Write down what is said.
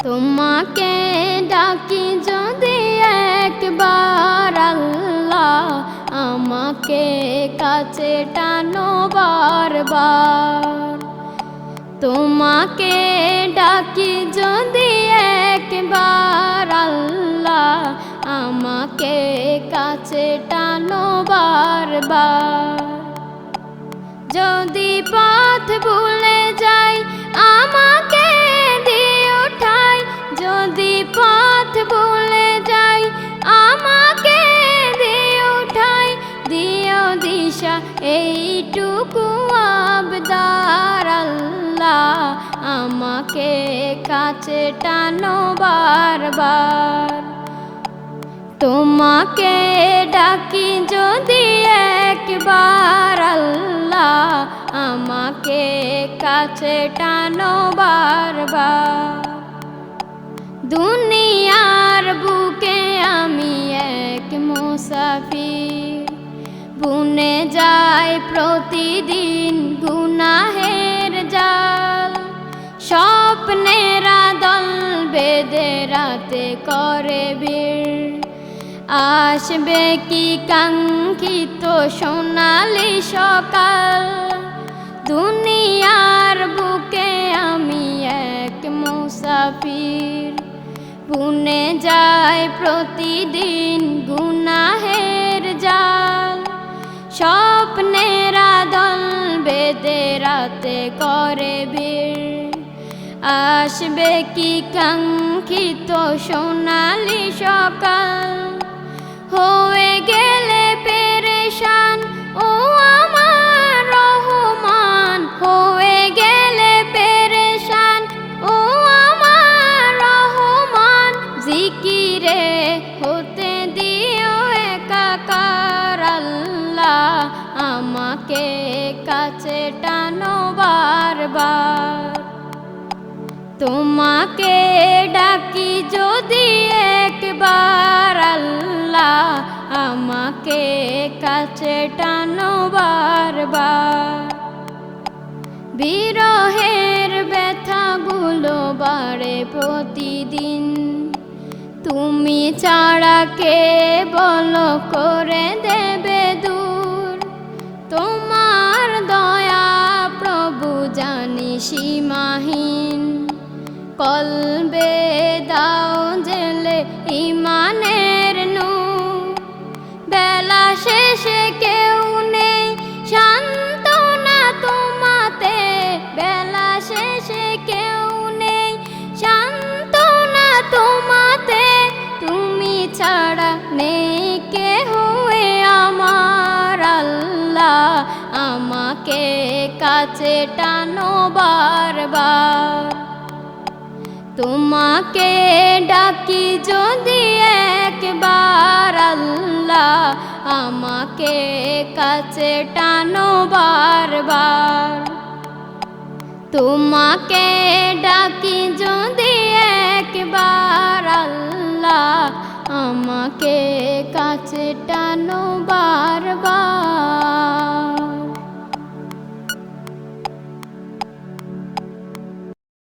তোমাকে ডাকি যদি একবার আল্লাহ, আমাকে কাছে টানো বারবার। তোমাকে ডাকি যদি একবার আল্লাহ, আমাকে কাছে টানো বারবার। যদি পথ ভুলে যাই আমাকে দিও ঠাই, যদি পথ ভুলে যাই আমাকে দিও ঠাই, দিও দিশা এইটুকু আবদার আল্লাহ, আমাকে কাছে টানো বারবার। তোমাকে ডাকি যদি একবার আল্লাহ, আমাকে কাছে টানো বারবার। দুনিয়ার বুকে আমি এক মুসাফির, বুনে যাই প্রতিদিন গুনাহের জাল। স্বপ্নেরা দল বেঁধে রাতে করে ভিড়, আসবে কি কাঙ্ক্ষিত সোনালি সকাল। দুনিয়ার বুকে আমি এক মুসাফির, বুনে যাই প্রতিদিন গুনাহের জাল। স্বপ্নেরা দল বেঁধে রাতে করে ভিড়, আসবে কি কাঙ্ক্ষিত সোনালি সকাল। হয়ে গেলে পেরেশান ও আমার রহমান, হয়ে গেলে পেরেশান ও আমার রহমান। জিকিরে হতে দিও একাকার আল্লাহ, আমাকে কাছে টানো বারবার। তোমাকে ডাকি যদি একবার আল্লাহ, আমাকে কাছে টানো বারবার। বিরহের ব্যথাগুলো বাড়ে প্রতিদিন, তুমি ছাড়া কে বলো করে দেবে দূর। তোমার দয়া প্রভু জানি সীমাহীন, কলবে দাও জেলে ইমানের নূর। বেলা শেষে কেউ নেই সান্ত্বনা তোমাতে, বেলা শেষে কেউ নেই সান্ত্বনা তোমাতে। তুমি ছাড়া নেই কেহ আমার আল্লাহ, আমাকে কাছে টানো বারবার। তোমাকে ডাকি যদি একবার আল্লাহ, আমাকে কাছে টানো বারবার। তোমাকে ডাকি যদি একবার আল্লাহ, আমাকে কাছে টানো বারবার।